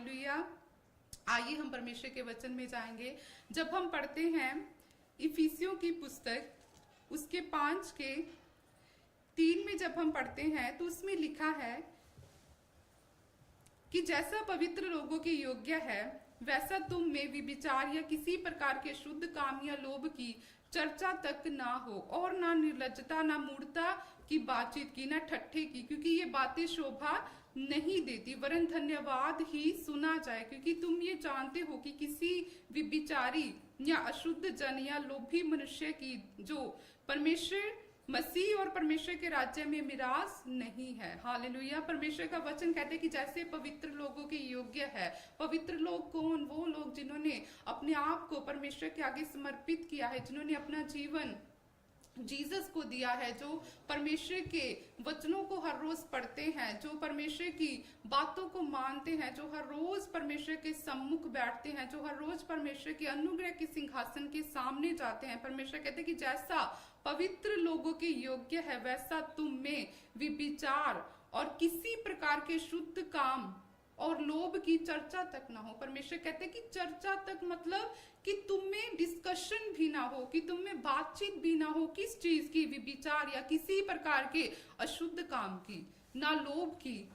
Hallelujah. आइए हम परमेश्वर के वचन में जाएंगे। जब हम पढ़ते हैं इफिसियों की पुस्तक उसके 5:3 में जब हम पढ़ते हैं तो उसमें लिखा है कि जैसा पवित्र लोगों के योग्य है वैसा तुम में विचार या किसी प्रकार के शुद्ध काम या लोभ की चर्चा तक ना हो, और ना निर्लज्जता, ना मूढ़ता की बातचीत की, ना ठट्ठे की, क्योंकि ये बातें शोभा नहीं देती, वरन धन्यवाद ही सुना जाए। क्योंकि तुम ये जानते हो कि किसी विचारी या अशुद्ध जन या लोभी मनुष्य की जो परमेश्वर मसीह और परमेश्वर के राज्य में मिरास नहीं है। हालेलुया। परमेश्वर का वचन कहते हैं कि जैसे पवित्र लोगों के योग्य है। पवित्र लोग कौन? वो लोग जिन्होंने अपने आप को परमेश्वर के आगे समर्पित किया है, जिन्होंने अपना जीवन जीसस को दिया है, जो परमेश्वर के वचनों को हर रोज पढ़ते हैं, जो परमेश्वर की बातों को मानते हैं, जो हर रोज परमेश्वर के सम्मुख बैठते हैं, जो हर रोज परमेश्वर के अनुग्रह के सिंहासन के सामने जाते हैं। परमेश्वर कहते हैं कि जैसा पवित्र लोगों के योग्य है वैसा तुम में विचार और किसी प्रकार के शुद्ध काम और लोभ की चर्चा तक ना हो। परमेश्वर कहते हैं कि चर्चा तक मतलब कि तुम में डिस्कशन भी ना हो, कि तुम में बातचीत भी ना हो। किस चीज की? विचार या किसी प्रकार के अशुद्ध काम की, ना लोभ की।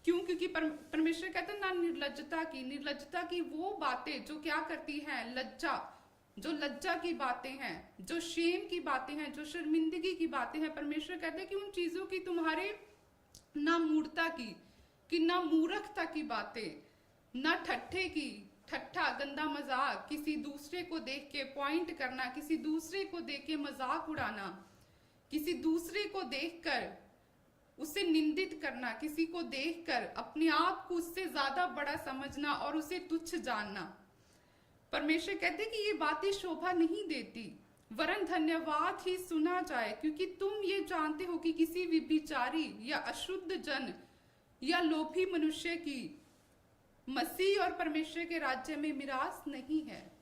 क्यों? क्योंकि परमेश्वर कहते हैं ना निर्लज्जता की। निर्लज्जता की वो बातें जो क्या करती हैं? लज्जा, जो लज्जा की बातें हैं, जो शेम की बातें हैं, जो शर्मिंदगी की बातें हैं। परमेश्वर कहते हैं कि उन चीजों की तुम्हारे ना मूर्खता की, कि ना मूर्खता की बातें, ना ठट्ठे की, ठट्ठा गंदा मजाक, किसी दूसरे को देख के पॉइंट करना, किसी दूसरे को देख के मजाक उड़ाना, किसी दूसरे को देखकर उसे निंदित करना, किसी को देखकर अपने आप को उससे ज्यादा बड़ा समझना और उसे तुच्छ जानना। परमेश्वर कहते कि ये बातें शोभा नहीं देती, वरन धन्यवाद ही सुना जाए। क्योंकि तुम ये जानते हो कि किसी विचारी या अशुद्ध जन या लोभी मनुष्य की मसीह और परमेश्वर के राज्य में मिरास नहीं है।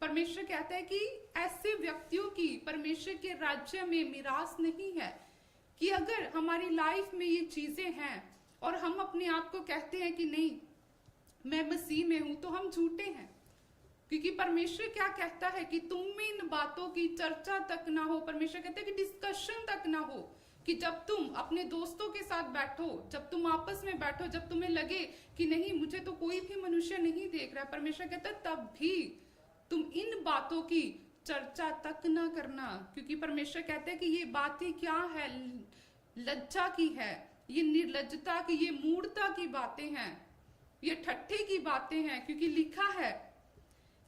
परमेश्वर कहता है कि ऐसे व्यक्तियों की परमेश्वर के राज्य में मिरास नहीं है। कि अगर हमारी लाइफ में ये चीजें हैं और हम अपने आप को कहते हैं कि नहीं मैं मसीह में हूं, तो हम झूठे हैं। क्योंकि परमेश्वर क्या कहता है कि तुम में इन बातों की चर्चा तक ना हो। परमेश्वर कहता है कि डिस्कशन तक ना हो, कि जब तुम अपने दोस्तों के साथ बैठो, जब तुम आपस में बैठो, जब तुम्हें लगे कि नहीं मुझे तो कोई भी मनुष्य नहीं देख रहा, परमेश्वर कहता है तब भी तुम इन बातों की चर्चा तक ना करना। क्योंकि परमेश्वर कहते हैं कि ये बातें क्या है? लज्जा की है, ये निर्लज्जता की, ये मूढ़ता की बातें हैं, ये ठट्ठे की बातें हैं। क्योंकि लिखा है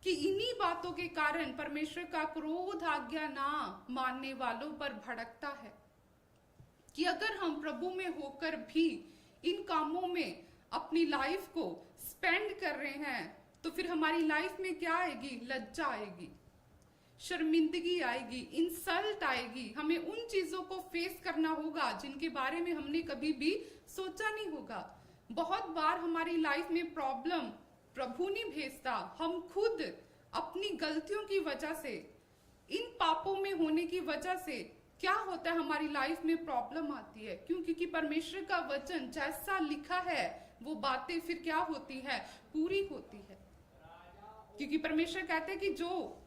कि इन्हीं बातों के कारण परमेश्वर का क्रोध आज्ञा ना मानने वालों पर भड़कता है। कि अगर हम प्रभु में होकर भी इन कामों में अपनी लाइफ को स्पेंड कर रहे हैं तो फिर हमारी लाइफ में क्या आएगी? लज्जा आएगी, शर्मिंदगी आएगी, इंसल्ट आएगी। हमें उन चीजों को फेस करना होगा जिनके बारे में हमने कभी भी सोचा नहीं होगा। बहुत बार हमारी लाइफ में प्रॉब्लम प्रभु नहीं भेजता, हम खुद अपनी गलतियों की वजह से, इन पापों में होने की वजह से क्या होता है? हमारी लाइफ में प्रॉब्लम आती है। क्यों? क्योंकि परमेश्वर का वचन जैसा लिखा है वो बातें फिर क्या होती है? पूरी होती है। क्योंकि परमेश्वर कहते हैं कि जो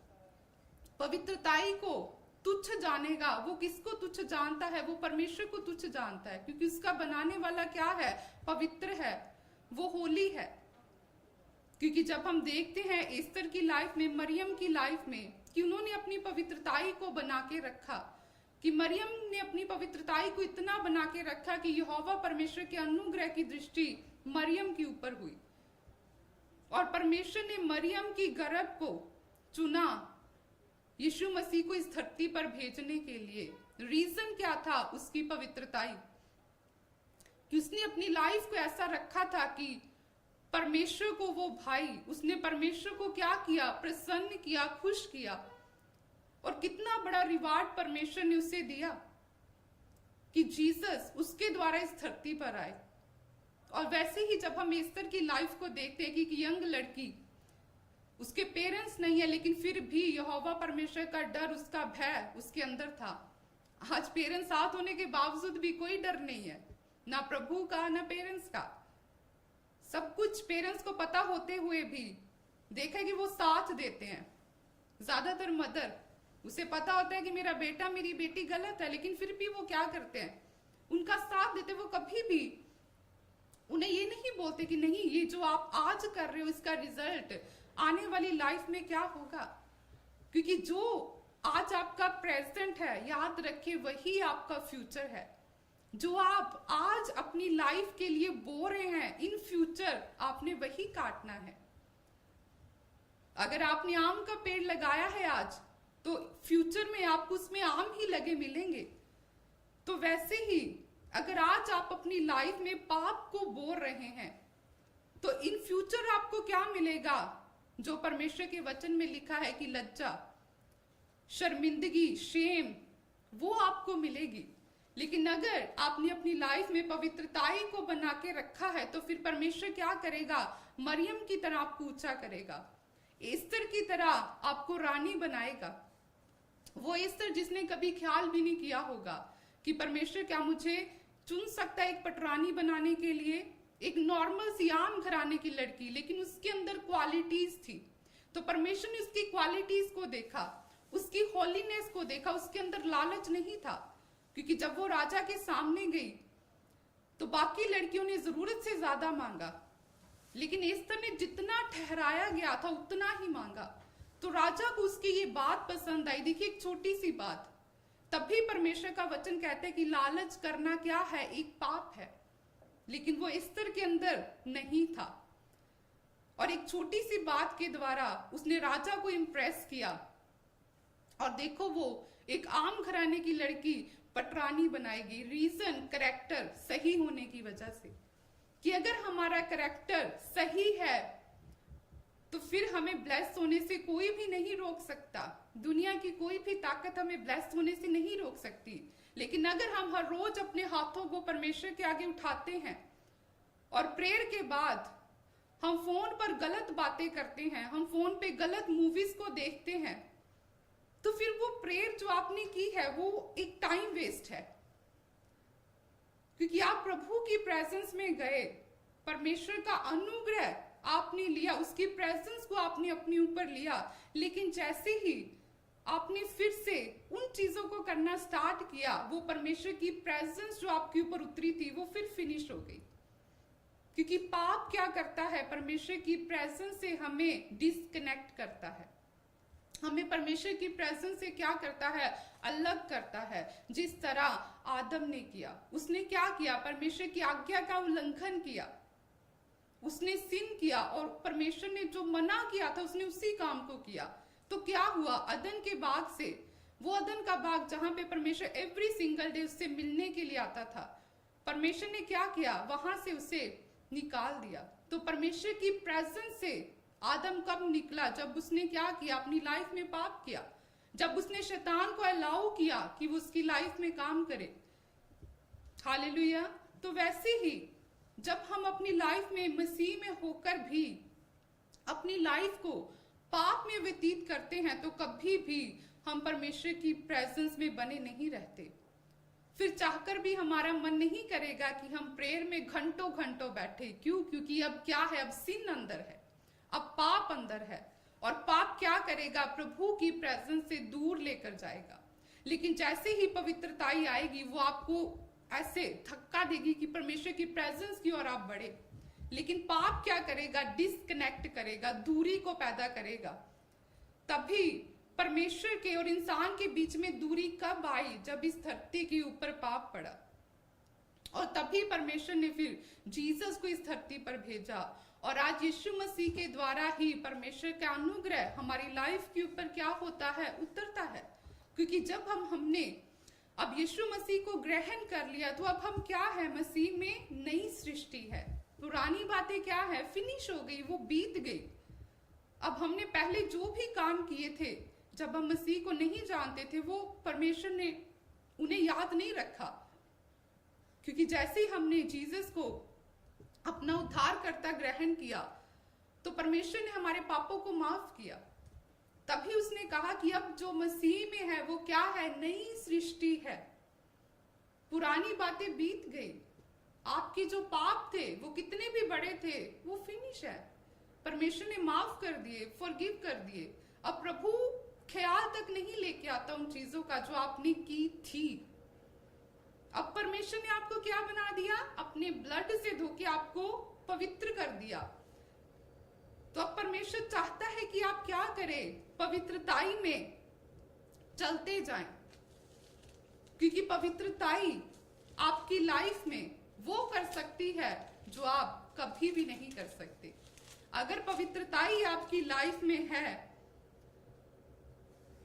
पवित्रताई को तुच्छ जानेगा, वो किसको तुच्छ जानता है? वो परमेश्वर को तुच्छ जानता है। क्योंकि उसका बनाने वाला क्या है? पवित्र है, वो होली है। क्योंकि जब हम देखते हैं एस्तर की लाइफ में, मरियम की लाइफ में, कि उन्होंने अपनी पवित्रताई को बना के रखा, कि मरियम ने अपनी पवित्रताई को इतना बना के रखा कि यहोवा परमेश्वर के अनुग्रह की दृष्टि मरियम के ऊपर हुई और परमेश्वर ने मरियम की गर्भ को चुना यीशु मसीह को इस धरती पर भेजने के लिए। रीजन क्या था? उसकी पवित्रताई, कि उसने अपनी लाइफ को ऐसा रखा था कि परमेश्वर को वो भाई, उसने परमेश्वर को क्या किया? प्रसन्न किया, खुश किया। और कितना बड़ा रिवार्ड परमेश्वर ने उसे दिया कि जीसस उसके द्वारा इस धरती पर आए। और वैसे ही जब हम एस्तर की लाइफ को देखते हैं कि यंग लड़की, उसके पेरेंट्स नहीं है लेकिन फिर भी यहोवा परमेश्वर का डर, उसका भय उसके अंदर था। आज पेरेंट्स साथ होने के बावजूद भी कोई डर नहीं है, ना प्रभु का ना पेरेंट्स का। सब कुछ पेरेंट्स को पता होते हुए भी देखा है कि वो साथ देते हैं। ज्यादातर मदर, उसे पता होता है कि मेरा बेटा मेरी बेटी गलत है, लेकिन फिर भी वो क्या करते हैं, उनका साथ देते। वो कभी भी उन्हें ये नहीं बोलते कि नहीं, ये जो आप आज कर रहे हो इसका रिजल्ट आने वाली लाइफ में क्या होगा। क्योंकि जो आज आपका प्रेजेंट है, याद रखिए, वही आपका फ्यूचर है। जो आप आज अपनी लाइफ के लिए बो रहे हैं, इन फ्यूचर आपने वही काटना है। अगर आपने आम का पेड़ लगाया है आज, तो फ्यूचर में आपको उसमें आम ही लगे मिलेंगे। तो वैसे ही अगर आज आप अपनी लाइफ में पाप को बो रहे हैं, तो इन फ्यूचर आपको क्या मिलेगा? जो परमेश्वर के वचन में लिखा है कि लज्जा, शर्मिंदगी, शेम, वो आपको मिलेगी। लेकिन अगर आपने अपनी लाइफ में पवित्रताई को बना के रखा है, तो फिर परमेश्वर क्या करेगा? मरियम की तरह आपको ऊंचा करेगा, एस्तर की तरह आपको रानी बनाएगा। वो एस्तर जिसने कभी ख्याल भी नहीं किया होगा कि परमेश्वर क्या मुझे चुन सकता है एक पटरानी बनाने के लिए, एक नॉर्मल सी आम घराने की लड़की, लेकिन उसके अंदर क्वालिटीज थी। तो परमेश्वर ने उसकी क्वालिटीज को देखा, उसकी होलीनेस को देखा, उसके अंदर लालच नहीं था। क्योंकि जब वो राजा के सामने गई तो बाकी लड़कियों ने जरूरत से ज्यादा मांगा, लेकिन एस्तर ने जितना ठहराया गया था उतना ही मांगा। तो राजा को उसकी ये बात पसंद आई। देखिए, एक छोटी सी बात, तभी परमेश्वर का वचन कहते हैं कि लालच करना क्या है? एक पाप है। लेकिन वो एस्तर के अंदर नहीं था, और एक छोटी सी बात के द्वारा उसने राजा को इंप्रेस किया। और देखो, वो एक आम घराने की लड़की पटरानी बनाएगी। रीजन, करेक्टर सही होने की वजह से, कि अगर हमारा करेक्टर सही है तो फिर हमें ब्लेस होने से कोई भी नहीं रोक सकता। दुनिया की कोई भी ताकत हमें ब्लेस होने से नहीं रोक सकती। लेकिन अगर हम हर रोज अपने हाथों को परमेश्वर के आगे उठाते हैं और प्रेयर के बाद हम फोन पर गलत बातें करते हैं, हम फोन पे गलत मूवीज को देखते हैं, तो फिर वो प्रेयर जो आपने की है वो एक टाइम वेस्ट है। क्योंकि आप प्रभु की प्रेजेंस में गए, परमेश्वर का अनुग्रह आपने लिया, उसकी प्रेजेंस को आपने अपने ऊपर लिया, लेकिन जैसे ही आपने फिर से उन चीजों को करना स्टार्ट किया, वो परमेश्वर की प्रेजेंस जो आपके ऊपर उतरी थी वो फिर फिनिश हो गई। क्योंकि पाप क्या करता है? परमेश्वर की प्रेजेंस से हमें डिस्कनेक्ट करता है, हमें परमेश्वर की प्रेजेंस से क्या करता है? अलग करता है। जिस तरह आदम ने किया, उसने क्या किया? परमेश्वर की आज्ञा का उल्लंघन किया, उसने सिन किया, और परमेश्वर ने जो मना किया था उसने उसी काम को किया। तो क्या हुआ? अदन के बाग से, वो अदन का बाग जहां पे परमेश्वर एवरी सिंगल डे उससे मिलने के लिए आता था, परमेश्वर ने क्या किया? वहां से उसे निकाल दिया। तो परमेश्वर की प्रेजेंस से आदम कब निकला? जब उसने क्या किया? अपनी लाइफ में पाप किया, जब उसने शैतान को अलाउ किया कि वो उसकी लाइफ में काम करे। हालेलुया। तो वैसे ही जब हम अपनी लाइफ में मसीह में होकर भी अपनी लाइफ को पाप में व्यतीत करते हैं, तो कभी भी हम परमेश्वर की प्रेजेंस में बने नहीं रहते। फिर चाहकर भी हमारा मन नहीं करेगा कि हम प्रेयर में घंटों घंटों बैठे। क्यों? क्योंकि अब क्या है? अब सिन अंदर है, अब पाप अंदर है, और पाप क्या करेगा? प्रभु की प्रेजेंस से दूर लेकर जाएगा। लेकिन जैसे ही पवित्रताई आएगी, वो आपको ऐसे धक्का देगी कि परमेश्वर की प्रेजेंस की ओर आप बढ़े। लेकिन पाप क्या करेगा? डिस्कनेक्ट करेगा, दूरी को पैदा करेगा। तभी परमेश्वर के और इंसान के बीच में दूरी कब आई? जब इस धरती के ऊपर पाप पड़ा, और तभी परमेश्वर ने फिर जीसस को इस धरती पर भेजा। और आज यीशु मसीह के द्वारा ही परमेश्वर का अनुग्रह हमारी लाइफ के ऊपर क्या होता है? उतरता है। क्योंकि जब हमने अब यीशु मसीह को ग्रहण कर लिया, तो अब हम क्या है? मसीह में नई सृष्टि है। पुरानी बातें क्या है? फिनिश हो गई, वो बीत गई। अब हमने पहले जो भी काम किए थे, जब हम मसीह को नहीं जानते थे, वो परमेश्वर ने उन्हें याद नहीं रखा। क्योंकि जैसे ही हमने जीसस को अपना उद्धारकर्ता ग्रहण किया, तो परमेश्वर ने हमारे पापों को माफ किया। तभी उसने कहा कि अब जो मसीह में है वो क्या है? नई सृष्टि है, पुरानी बातें बीत गई। आपके जो पाप थे वो कितने भी बड़े थे, वो फिनिश है। परमेश्वर ने माफ कर दिए, फॉरगिव कर दिए। अब प्रभु ख्याल तक नहीं लेके आता उन चीजों का जो आपने की थी। अब परमेश्वर ने आपको क्या बना दिया? अपने ब्लड से धोके आपको पवित्र कर दिया। तो अब परमेश्वर चाहता है कि आप क्या करें? पवित्रताई में चलते जाएं, क्योंकि पवित्रताई आपकी लाइफ में वो कर सकती है जो आप कभी भी नहीं कर सकते। अगर पवित्रताई आपकी लाइफ में है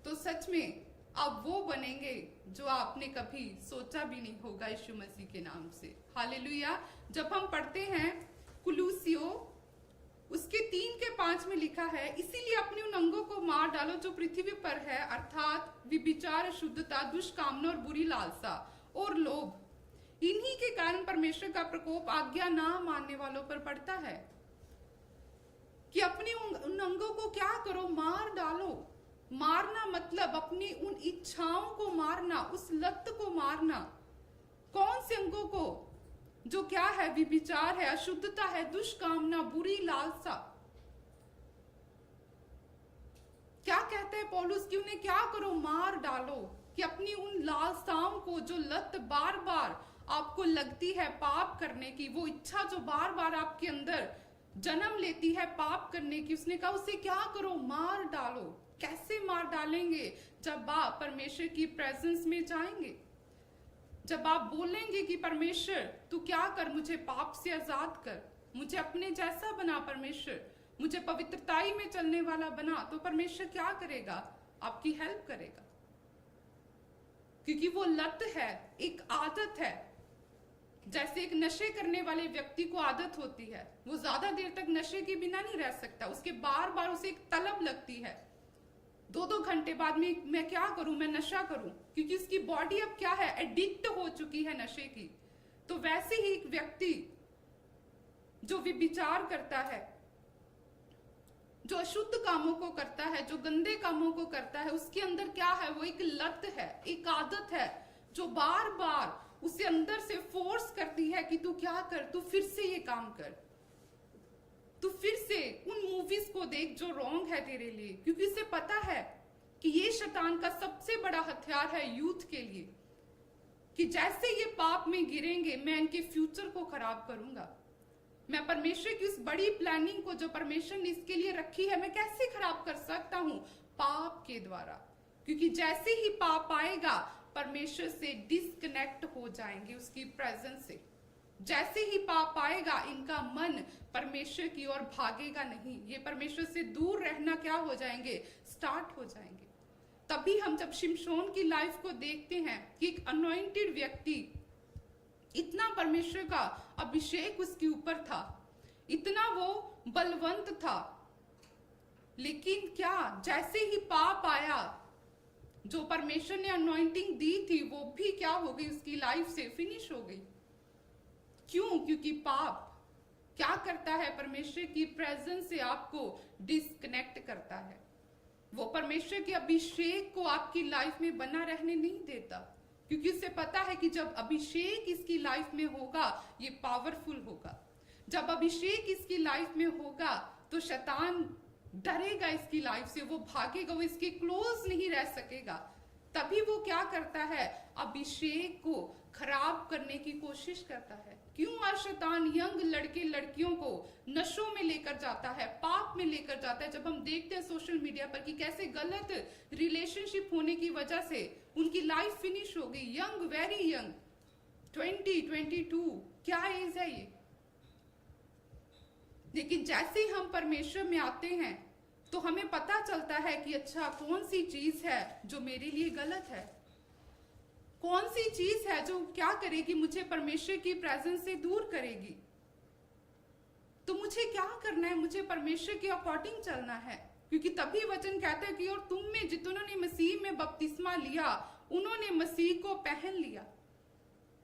तो सच में आप वो बनेंगे जो आपने कभी सोचा भी नहीं होगा यीशु मसीह के नाम से। हालेलुया। जब हम पढ़ते हैं कुलूसियो उसके 3:5 में लिखा है, इसीलिए अपने उन अंगों को मार डालो जो पृथ्वी पर है, अर्थात विभिचार, शुद्धता, दुष्कामना और बुरी लालसा और लोभ। इन्हीं के कारण परमेश्वर का प्रकोप आज्ञा ना मानने वालों पर पड़ता है। कि अपने उन अंगों को क्या करो? मार डालो। मारना मतलब अपनी उन इच्छाओं को मारना, उस लत को मारना। कौन से अंगों को? जो क्या है? विभिचार है, अशुद्धता है, दुष्कामना, बुरी लालसा। क्या कहते हैं पौलुस कि उन्हें क्या करो? मार डालो। कि अपनी उन लालसाओं को, जो लत बार बार आपको लगती है पाप करने की, वो इच्छा जो बार बार आपके अंदर जन्म लेती है पाप करने की, उसने कहा उसे क्या करो? मार डालो। कैसे मार डालेंगे? जब आप परमेश्वर की प्रेजेंस में जाएंगे, जब आप बोलेंगे कि परमेश्वर तू क्या कर, मुझे पाप से आजाद कर, मुझे अपने जैसा बना परमेश्वर, मुझे पवित्रताई में चलने वाला बना, तो परमेश्वर क्या करेगा? आपकी हेल्प करेगा। क्योंकि वो लत है, एक आदत है। जैसे एक नशे करने वाले व्यक्ति को आदत होती है, वो ज्यादा देर तक नशे के बिना नहीं रह सकता, उसके बार बार उसे एक तलब लगती है। 2-2 घंटे बाद में मैं क्या करूं? मैं नशा करूं, क्योंकि उसकी बॉडी अब क्या है? एडिक्ट हो चुकी है नशे की। तो वैसे ही एक व्यक्ति जो विभिचार करता है, जो अशुद्ध कामों को करता है, जो गंदे कामों को करता है, उसके अंदर क्या है? वो एक लत है, एक आदत है जो बार बार उसे अंदर से फोर्स करती है कि तू क्या कर, तू फिर से ये काम कर, तू फिर से उन मूवीज को देख जो रॉन्ग है तेरे लिए। क्योंकि उसे पता है कि ये शैतान का सबसे बड़ा हथियार है यूथ के लिए, कि जैसे ये पाप में गिरेंगे मैं इनके फ्यूचर को खराब करूंगा। मैं परमेश्वर की उस बड़ी प्लानिंग को जो परमेश्वर ने इसके लिए रखी है, मैं कैसे खराब कर सकता हूं? पाप के द्वारा। क्योंकि जैसे ही पाप आएगा परमेश्वर से डिस्कनेक्ट हो जाएंगे, उसकी प्रेजेंस से। जैसे ही पाप आएगा इनका मन परमेश्वर की ओर भागेगा नहीं, ये परमेश्वर से दूर रहना क्या हो जाएंगे? स्टार्ट हो जाएंगे। तभी हम जब शिमशोन की लाइफ को देखते हैं कि एक अनॉइंटेड व्यक्ति, इतना परमेश्वर का अभिषेक उसके ऊपर था, इतना वो बलवंत था, लेकिन क्या जैसे ही पाप आया, जो परमेश्वर ने अनॉइंटिंग दी थी वो भी क्या हो गई? उसकी लाइफ से फिनिश हो गई। क्यों? क्योंकि पाप क्या करता है? परमेश्वर की प्रेजेंस से आपको डिस्कनेक्ट करता है। वो परमेश्वर के अभिषेक को आपकी लाइफ में बना रहने नहीं देता, क्योंकि उसे पता है कि जब अभिषेक इसकी लाइफ में होगा ये पावरफुल होगा। जब अभिषेक इसकी लाइफ में होगा तो शैतान डरेगा इसकी लाइफ से, वो भागेगा, वो इसके क्लोज नहीं रह सकेगा। तभी वो क्या करता है? अभिषेक को खराब करने की कोशिश करता है। क्यों? आज शैतान यंग लड़के लड़कियों को नशों में लेकर जाता है, पाप में लेकर जाता है। जब हम देखते हैं सोशल मीडिया पर कि कैसे गलत रिलेशनशिप होने की वजह से उनकी लाइफ फिनिश हो गई, यंग, वेरी यंग, 20-22, क्या एज है ये? लेकिन जैसे ही हम परमेश्वर में आते हैं तो हमें पता चलता है कि अच्छा कौन सी चीज है जो मेरे लिए गलत है, कौन सी चीज है जो क्या करेगी? मुझे परमेश्वर की प्रेजेंस से दूर करेगी। तो मुझे क्या करना है? मुझे परमेश्वर के अकॉर्डिंग चलना है, क्योंकि तभी वचन कहता है कि और तुम में जितनों ने मसीह में बपतिस्मा लिया उन्होंने मसीह को पहन लिया।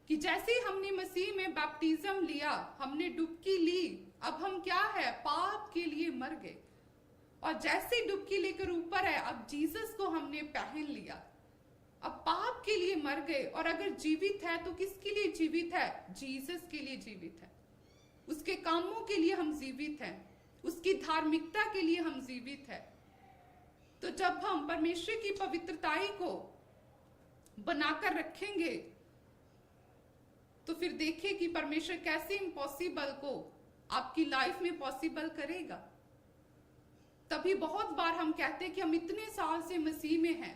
कि जैसे ही हमने मसीह में बैप्टिज्म लिया, हमने डुबकी ली, अब हम क्या है? पाप के लिए मर गए। और जैसे डुबकी लेकर ऊपर है, अब जीसस को हमने पहन लिया। अब पाप के लिए मर गए, और अगर जीवित है तो किसके लिए जीवित है? जीसस के लिए जीवित है। उसके कामों के लिए हम जीवित हैं, उसकी धार्मिकता के लिए हम जीवित हैं। तो जब हम परमेश्वर की पवित्रताई को बनाकर रखेंगे तो फिर देखिए कि परमेश्वर कैसे इम्पॉसिबल को आपकी लाइफ में पॉसिबल करेगा। तभी बहुत बार हम कहते हैं कि हम इतने साल से मसीह में हैं,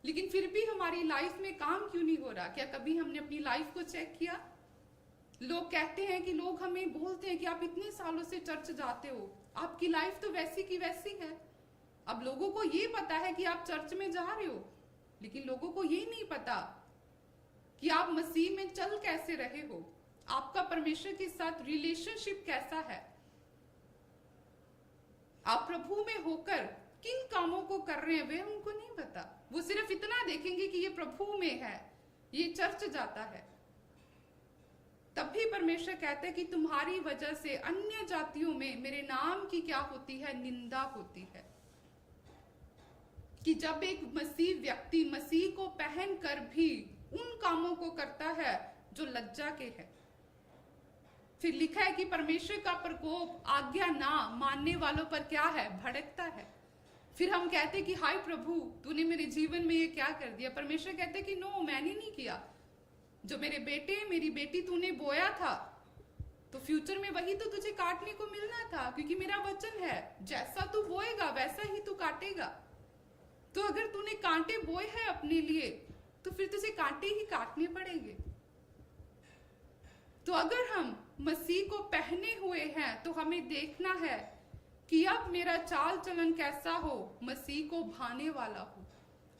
लेकिन फिर भी हमारी लाइफ में काम क्यों नहीं हो रहा? क्या कभी हमने अपनी लाइफ को चेक किया? लोग कहते हैं कि लोग हमें बोलते हैं कि आप इतने सालों से चर्च जाते हो, आपकी लाइफ तो वैसी की वैसी है। अब लोगों को ये पता है कि आप चर्च में जा रहे हो, लेकिन लोगों को ये नहीं पता कि आप मसीह में चल कैसे रहे हो, आपका परमेश्वर के साथ रिलेशनशिप कैसा है, आप प्रभु में होकर किन कामों को कर रहे हैं वे उनको नहीं पता। वो सिर्फ इतना देखेंगे कि ये प्रभु में है, ये चर्च जाता है। तभी परमेश्वर कहते हैं कि तुम्हारी वजह से अन्य जातियों में मेरे नाम की क्या होती है? निंदा होती है। कि जब एक मसीह व्यक्ति मसीह को पहनकर भी उन कामों को करता है जो लज्जा के हैं। फिर लिखा है कि परमेश्वर का प्रकोप आज्ञा ना मानने वालों पर क्या है? भड़कता है। फिर हम कहते कि हाय प्रभु, तूने मेरे जीवन में ये क्या कर दिया? परमेश्वर कहते कि नो, मैंने नहीं किया। जो मेरे बेटे मेरी बेटी तूने बोया था, तो फ्यूचर में वही तो तुझे काटने को मिलना था, क्योंकि मेरा वचन है जैसा तू बोएगा वैसा ही तू काटेगा। तो अगर तूने कांटे बोए हैं अपने लिए, तो फिर तुझे कांटे ही काटने पड़ेंगे। तो अगर हम मसीह को पहने हुए हैं तो हमें देखना है कि अब मेरा चाल चलन कैसा हो? मसीह को भाने वाला हो।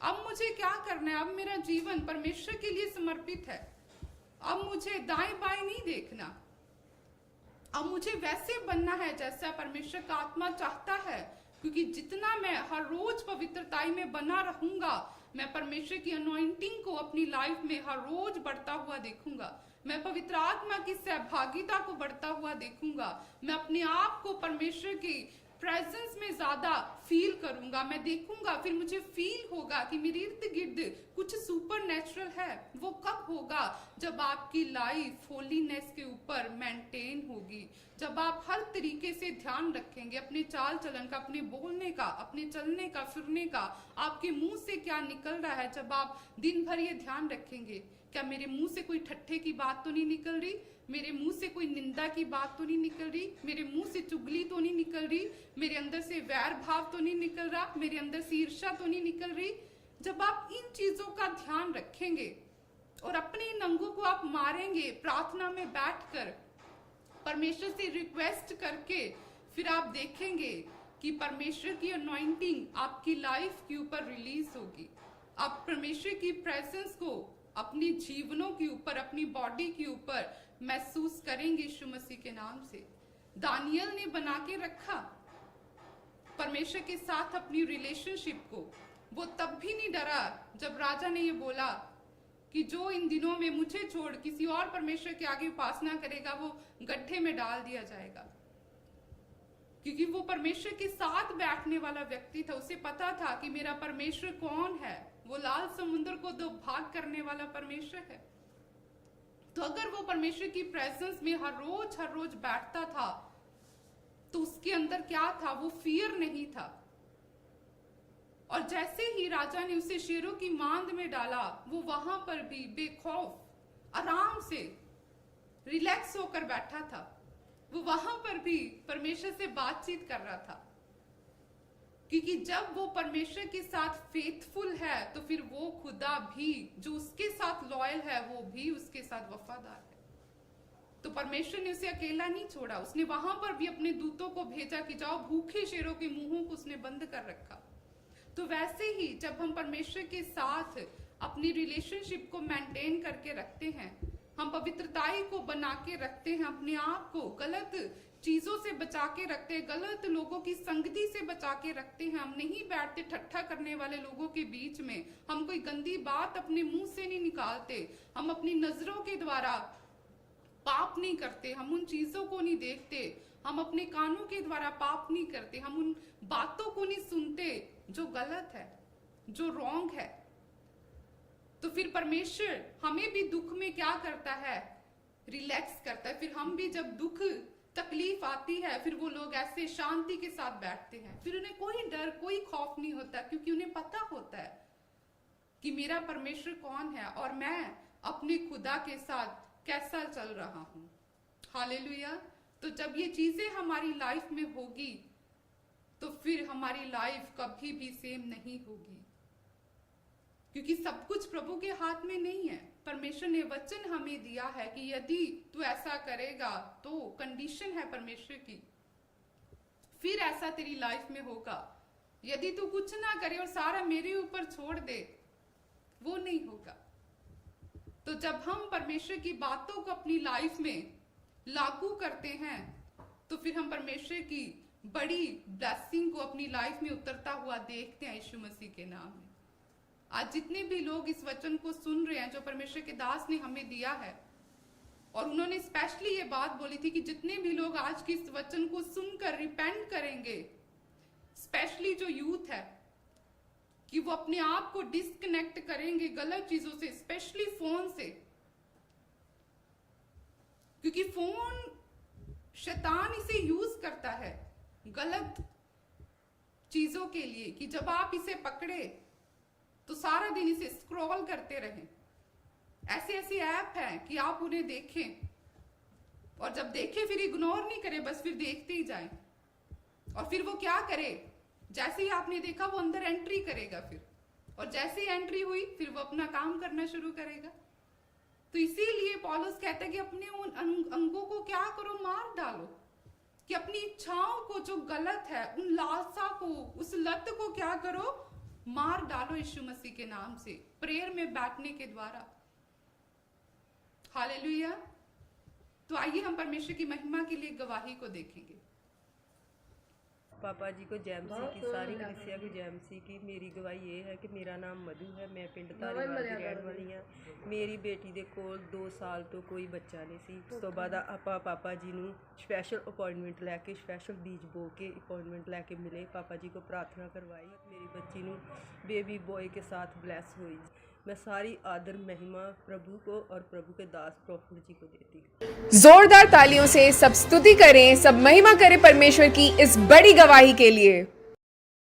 अब मुझे क्या करना है? अब मेरा जीवन परमेश्वर के लिए समर्पित है। अब मुझे दाएं बाएं नहीं देखना। अब मुझे वैसे बनना है जैसा परमेश्वर का आत्मा चाहता है, क्योंकि जितना मैं हर रोज पवित्रताई में बना रहूंगा, मैं परमेश्वर की अनॉइंटिंग को अपनी लाइफ में हर रोज बढ़ता हुआ देखूंगा। मैं पवित्र आत्मा की सहभागिता को बढ़ता हुआ देखूंगा। मैं अपने आप को परमेश्वर की प्रेजेंस में ज्यादा फील करूंगा। मैं देखूंगा, फिर मुझे फील होगा कि मेरे इर्द गिर्द कुछ सुपर नेचुरल है। वो कब होगा? जब आपकी लाइफ होलीनेस के ऊपर मेंटेन होगी, जब आप हर तरीके से ध्यान रखेंगे अपने चाल चलन का, अपने बोलने का, अपने चलने का, फिरने का, आपके मुंह से क्या निकल रहा है। जब आप दिन भर ये ध्यान रखेंगे, क्या मेरे मुंह से कोई ठट्ठे की बात तो नहीं निकल रही, मेरे मुंह से कोई निंदा की बात तो नहीं निकल रही, मेरे मुंह से चुगली तो नहीं निकल रही, मेरे अंदर से वैर भाव तो नहीं निकल रहा, मेरे अंदर से ईर्ष्या तो नहीं निकल रही। जब आप इन चीजों का ध्यान रखेंगे और अपने इन अंगों को आप मारेंगे प्रार्थना में बैठकर, परमेश्वर से रिक्वेस्ट करके, फिर आप देखेंगे कि परमेश्वर की अनॉइंटिंग आपकी लाइफ के ऊपर रिलीज होगी। आप परमेश्वर की प्रेजेंस को अपने जीवनों के ऊपर, अपनी बॉडी के ऊपर महसूस करेंगे यीशु मसीह के नाम से। दानियल ने बना के रखा परमेश्वर के साथ अपनी रिलेशनशिप को। वो तब भी नहीं डरा जब राजा ने ये बोला कि जो इन दिनों में मुझे छोड़ किसी और परमेश्वर के आगे उपासना करेगा वो गड्ढे में डाल दिया जाएगा। क्योंकि वो परमेश्वर के साथ बैठने वाला व्यक्ति था। उसे पता था कि मेरा परमेश्वर कौन है। वो लाल समुद्र को दो भाग करने वाला परमेश्वर है। तो अगर वो परमेश्वर की प्रेजेंस में हर रोज बैठता था, तो उसके अंदर क्या था? वो फियर नहीं था। और जैसे ही राजा ने उसे शेरों की मांद में डाला, वो वहां पर भी बेखौफ आराम से रिलैक्स होकर बैठा था। वो वहां पर भी परमेश्वर से बातचीत कर रहा था, क्योंकि जब वो परमेश्वर के साथ फेथफुल है तो फिर वो खुदा भी जो उसके साथ लॉयल है वो भी उसके साथ वफादार है। तो परमेश्वर ने उसे अकेला नहीं छोड़ा। उसने वहां पर भी अपने दूतों को भेजा कि जाओ, भूखे शेरों के मुंहों को उसने बंद कर रखा। तो वैसे ही जब हम परमेश्वर के साथ अपनी रिलेशनशिप को मेंटेन करके रखते हैं, हम पवित्रताई को बना के रखते हैं, अपने आप को गलत चीजों से बचा के रखते हैं, गलत लोगों की संगति से बचा के रखते हैं। हम नहीं बैठते ठट्ठा करने वाले लोगों के बीच में, हम कोई गंदी बात अपने मुंह से नहीं निकालते, हम अपनी नजरों के द्वारा पाप नहीं करते, हम उन चीजों को नहीं देखते, हम अपने कानों के द्वारा पाप नहीं करते, हम उन बातों को नहीं सुनते जो गलत है, जो रॉन्ग है। तो फिर परमेश्वर हमें भी दुख में क्या करता है, रिलैक्स करता है। फिर हम भी जब दुख तकलीफ आती है, फिर वो लोग ऐसे शांति के साथ बैठते हैं, फिर उन्हें कोई डर कोई खौफ नहीं होता, क्योंकि उन्हें पता होता है कि मेरा परमेश्वर कौन है और मैं अपने खुदा के साथ कैसा चल रहा हूं। हालेलुया। तो जब ये चीजें हमारी लाइफ में होगी तो फिर हमारी लाइफ कभी भी सेम नहीं होगी, क्योंकि सब कुछ प्रभु के हाथ में नहीं है। परमेश्वर ने वचन हमें दिया है कि यदि तू ऐसा करेगा, तो कंडीशन है परमेश्वर की, फिर ऐसा तेरी लाइफ में होगा। यदि तू कुछ ना करे और सारा मेरे ऊपर छोड़ दे, वो नहीं होगा। तो जब हम परमेश्वर की बातों को अपनी लाइफ में लागू करते हैं, तो फिर हम परमेश्वर की बड़ी ब्लेसिंग को अपनी लाइफ में उतरता हुआ देखते हैं यीशु मसीह के नाम में। आज जितने भी लोग इस वचन को सुन रहे हैं जो परमेश्वर के दास ने हमें दिया है, और उन्होंने स्पेशली ये बात बोली थी कि जितने भी लोग आज की इस वचन को सुनकर रिपेंट करेंगे, स्पेशली जो यूथ है, कि वो अपने आप को डिस्कनेक्ट करेंगे गलत चीजों से, स्पेशली फोन से, क्योंकि फोन शैतान इसे यूज करता है गलत चीजों के लिए, कि जब आप इसे पकड़े तो सारा दिन इसे स्क्रॉल करते रहें। ऐसे ऐसे ऐप हैं कि आप उन्हें देखें और जब देखें फिर इग्नोर नहीं करें, बस फिर देखते ही जाएं। और फिर वो क्या करे, जैसे ही आपने देखा वो अंदर एंट्री करेगा फिर, और जैसे ही एंट्री हुई फिर वो अपना काम करना शुरू करेगा। तो इसीलिए पौलुस कहता है कि अपने उन अंगों को क्या करो, मार डालो, कि अपनी इच्छाओं को जो गलत है, उन लालसा को, उस लत को क्या करो, मार डालो यीशु मसीह के नाम से, प्रेयर में बैठने के द्वारा। हालेलुया। तो आइए हम परमेश्वर की महिमा के लिए गवाही को देखेंगे। पापा जी को जैमसी की, सारी कलीसिया को जैमसी की मेरी गवाही ये है कि मेरा नाम मधु है, मैं पिंड धारीवाल ਦੀ ਰਹਿਣ ਵਾਲੀ ਹਾਂ। ਮੇਰੀ ਬੇਟੀ ਦੇ ਕੋਲ 2 ਸਾਲ ਤੋਂ ਕੋਈ ਬੱਚਾ ਨਹੀਂ ਸੀ। ਉਸ ਤੋਂ ਬਾਅਦ ਆਪਾਂ ਪਾਪਾ ਜੀ ਨੂੰ ਸਪੈਸ਼ਲ ਅਪਾਇੰਟਮੈਂਟ ਲੈ ਕੇ, ਸਪੈਸ਼ਲ ਬੀਜ ਬੋ ਕੇ ਅਪਾਇੰਟਮੈंट ਲੈ के मिले, पापा जी को प्रार्थना करवाई, मेरी बच्ची ਨੂੰ बेबी बॉय के साथ ब्लेस हुई। मैं सारी आदर महिमा प्रभु को और प्रभु के दास प्रॉफिट जी को देती हूँ। जोरदार तालियों से सब स्तुति करें, सब महिमा करें परमेश्वर की इस बड़ी गवाही के लिए।